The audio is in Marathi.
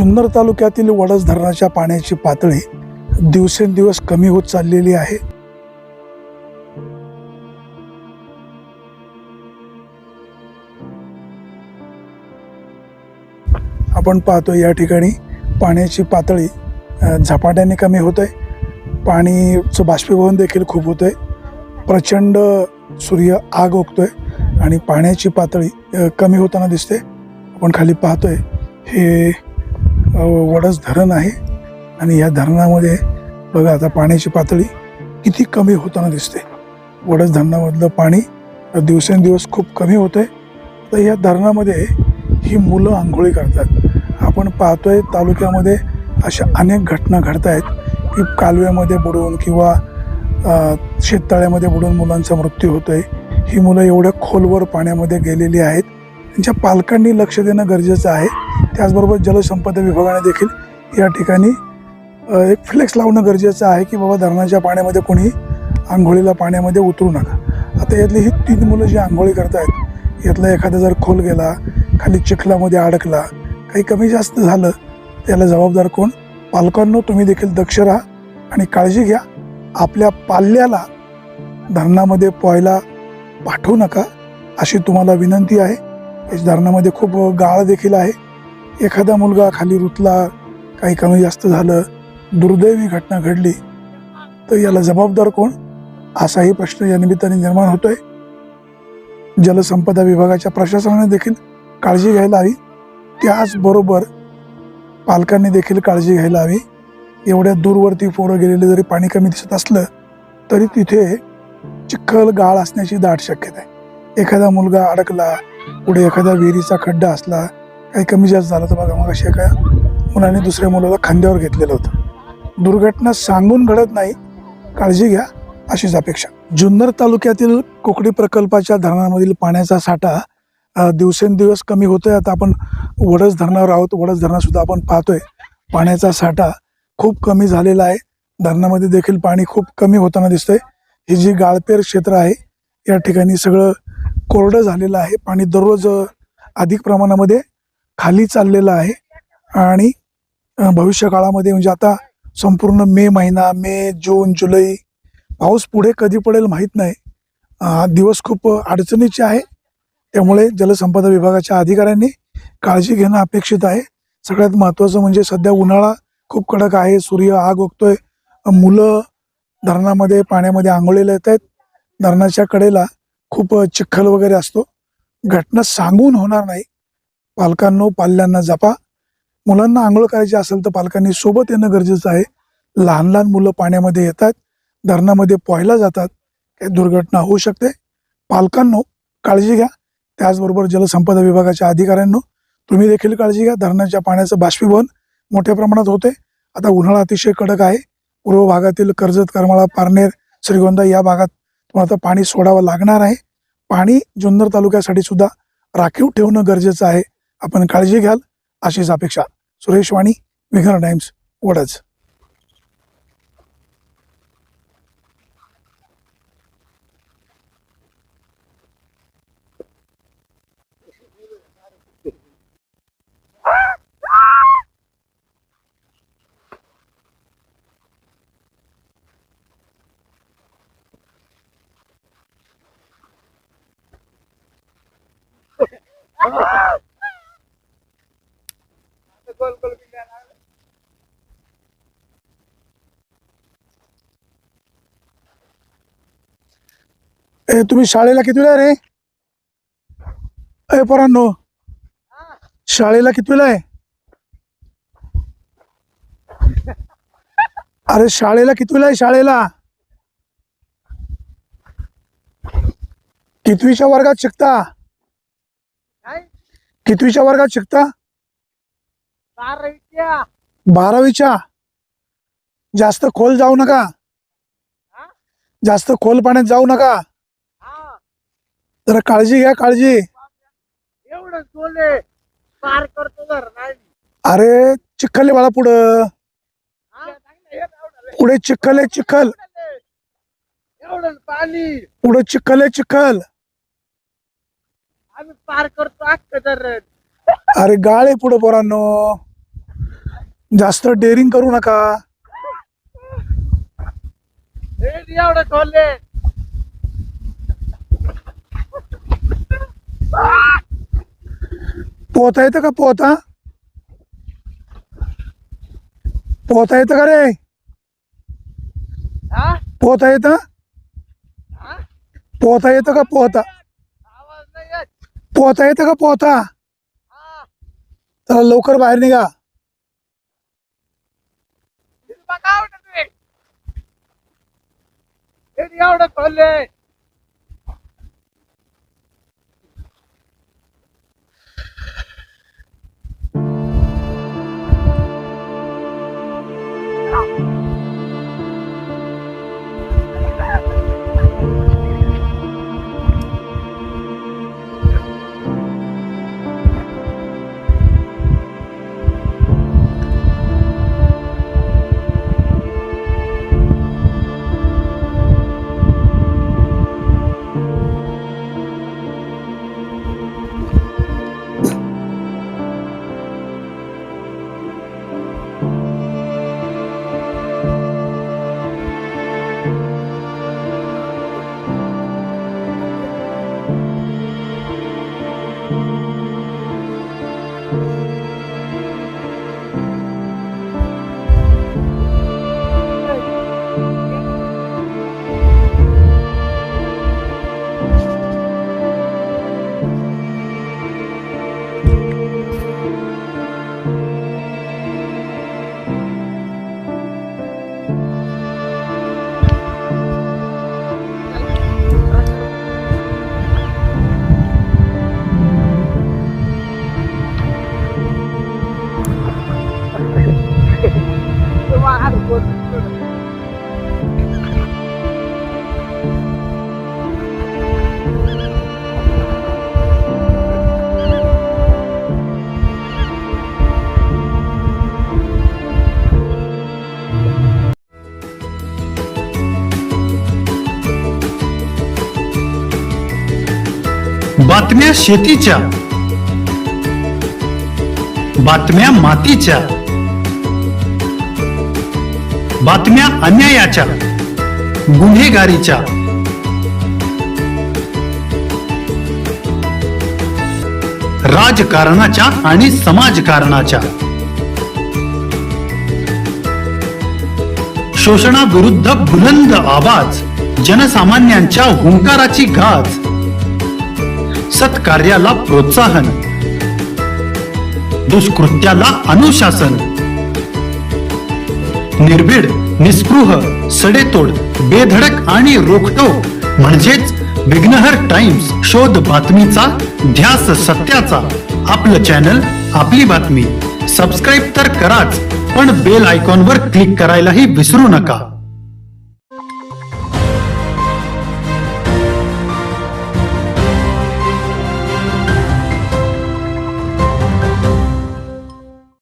जुन्नर तालुक्यातील वडस धरणाच्या पाण्याची पातळी दिवसेंदिवस कमी होत चाललेली आहे. आपण पाहतो या ठिकाणी पाण्याची पातळी झपाट्याने कमी होत आहे. पाणीचं बाष्पीभवन देखील खूप होत आहे. प्रचंड सूर्य आग ओकतोय आणि पाण्याची पातळी कमी होताना दिसते. आपण खाली पाहतोय हे वडस धरण आहे आणि या धरणामध्ये बघा आता पाण्याची पातळी किती कमी होताना दिसते. वडस धरणामधलं पाणी दिवसेंदिवस खूप कमी होत आहे. तर या धरणामध्ये ही मुलं आंघोळी करतात. आपण पाहतोय तालुक्यामध्ये अशा अनेक घटना घडत आहेत की कालव्यामध्ये बुडून किंवा शेततळ्यामध्ये बुडून मुलांचा मृत्यू होतोय. ही मुलं एवढ्या खोलवर पाण्यामध्ये गेलेली आहेत. त्यांच्या पालकांनी लक्ष देणं गरजेचं आहे. त्याचबरोबर जलसंपदा विभागाने देखील या ठिकाणी एक फ्लेक्स लावणं गरजेचं आहे की बाबा धरणाच्या पाण्यामध्ये कोणी आंघोळीला पाण्यामध्ये उतरू नका. आता यातली ही 3 मुलं जी आंघोळी करत आहेत यातला एखादा जर खोल गेला, खाली चिखलामध्ये अडकला, काही कमी जास्त झालं त्याला जबाबदार कोण? पालकांनो, तुम्ही देखील दक्ष राहा आणि काळजी घ्या. आपल्या पाल्याला धरणामध्ये पोहायला पाठवू नका अशी तुम्हाला विनंती आहे. या धरणामध्ये खूप गाळ देखील आहे. एखादा मुलगा खाली रुतला, काही कमी जास्त झालं, दुर्दैवी घटना घडली तर याला जबाबदार कोण? असाही प्रश्न या निमित्ताने निर्माण होतोय. जलसंपदा विभागाच्या प्रशासनाने देखील काळजी घ्यायला हवी. त्याचबरोबर पालकांनी देखील काळजी घ्यायला हवी. एवढ्या दूरवरती पोरं गेलेले जरी पाणी कमी दिसत असलं तरी तिथे चिखल गाळ असण्याची दाट शक्यता आहे. एखादा मुलगा अडकला, पुढे एखादा विहिरीचा खड्डा असला, काही कमी जास्त झालं तर बघा मग अशा एका मुलाने दुसऱ्या मुलाला खांद्यावर घेतलेलं होतं. दुर्घटना सांगून घडत नाही, काळजी घ्या अशीच अपेक्षा. जुन्नर तालुक्यातील कोकडी प्रकल्पाच्या धरणामधील पाण्याचा साठा दिवसेंदिवस कमी होतोय. आता आपण वडस धरणावर आहोत. वडस धरणासुद्धा आपण पाहतोय पाण्याचा साठा खूप कमी झालेला आहे. धरणामध्ये देखील पाणी खूप कमी होताना दिसतंय. हे जी गाळपेर क्षेत्र आहे या ठिकाणी सगळं कोरडं झालेलं आहे. पाणी दररोज अधिक प्रमाणामध्ये खाली चाललेलं आहे आणि भविष्य काळामध्ये म्हणजे आता संपूर्ण मे महिना, मे, जून, जुलै, पाऊस पुढे कधी पडेल माहीत नाही. दिवस खूप अडचणीचे आहे. त्यामुळे जलसंपदा विभागाच्या अधिकाऱ्यांनी काळजी घेणं अपेक्षित आहे. सगळ्यात महत्त्वाचं म्हणजे सध्या उन्हाळा खूप कडक आहे. सूर्य आग ओकतोय. मुलं धरणामध्ये पाण्यामध्ये आंघोळीला येत आहेत. धरणाच्या कडेला खूप चिखल वगैरे असतो. घटना सांगून होणार नाही. पालकांनो, पाल्यांना जपा. मुलांना आंघोळ करायची असेल तर पालकांनी सोबत येणं गरजेचं आहे. लहान लहान मुलं पाण्यामध्ये येतात, धरणामध्ये पोहायला जातात, काही दुर्घटना होऊ शकते. पालकांनो, काळजी घ्या. त्याचबरोबर जलसंपदा विभागाच्या अधिकाऱ्यांनो, तुम्ही देखील काळजी घ्या. धरणाच्या पाण्याचं बाष्पीभवन मोठ्या प्रमाणात होते. आता उन्हाळा अतिशय कडक आहे. पूर्व भागातील कर्जत, करमाळा, पारनेर, श्रीगोंदा या भागात तुम्हाला आता पाणी सोडावं लागणार आहे. पाणी जुन्नर तालुक्यासाठी सुद्धा राखीव ठेवणं गरजेचं आहे. आपण काळजी घ्याल अशीच अपेक्षा. सुरेश वाणी, विघ्नर टाइम्स, वडस. तुम्ही शाळेला कितवीला रे? पोरांनो, शाळेला कितवीला आहे? अरे शाळेला कितवीला आहे? शाळेला कितवीच्या वर्गात शिकता? कितवीच्या वर्गात शिकता? 12वीच्या. जास्त खोल जाऊ नका. जास्त खोल पाण्यात जाऊ नका. जरा काळजी घ्या, काळजी. अरे चिखल आहे बाळा, पुढं पुढे चिखल आहे, चिखल. पुढे चिखल आहे, चिखल. आम्ही पार करतो अख्खं धरण. अरे गाळ आहे पुढे पोरांनो. जास्त डेअरिंग करू नका. एवढं खोलले. पोहता येतं का? पोहता पोहता येतं का रे? हा? पोहता येतं? हा? पोहता येतं का? पोहता आवाज नाही येत. पोहता येतं का? पोहता. हा. चला लवकर बाहेर निघा. बघा आवडत तुम्ही. एवढं खोलले. बातम्या शेतीच्या, बातम्या मातीच्या, बातम्या अन्यायाच्या, गुन्हेगारीच्या, राजकारणाच्या आणि समाजकारणाच्या, शोषणाविरुद्ध बुलंद आवाज, जनसामान्यांच्या हुंकाराची गाज, सत्कार्याला प्रोत्साहन, दुष्कृत्याला अनुशासन, निर्भीड, निस्पृह, सडेतोड, बेधडक आणि रोखटोक म्हणजेच विघ्नहर टाइम्स. शोध बातमीचा, ध्यास सत्याचा. आपलं चॅनल, आपली बातमी. सबस्क्राईब तर कराच, पण बेल आयकॉनवर क्लिक करायलाही विसरू नका.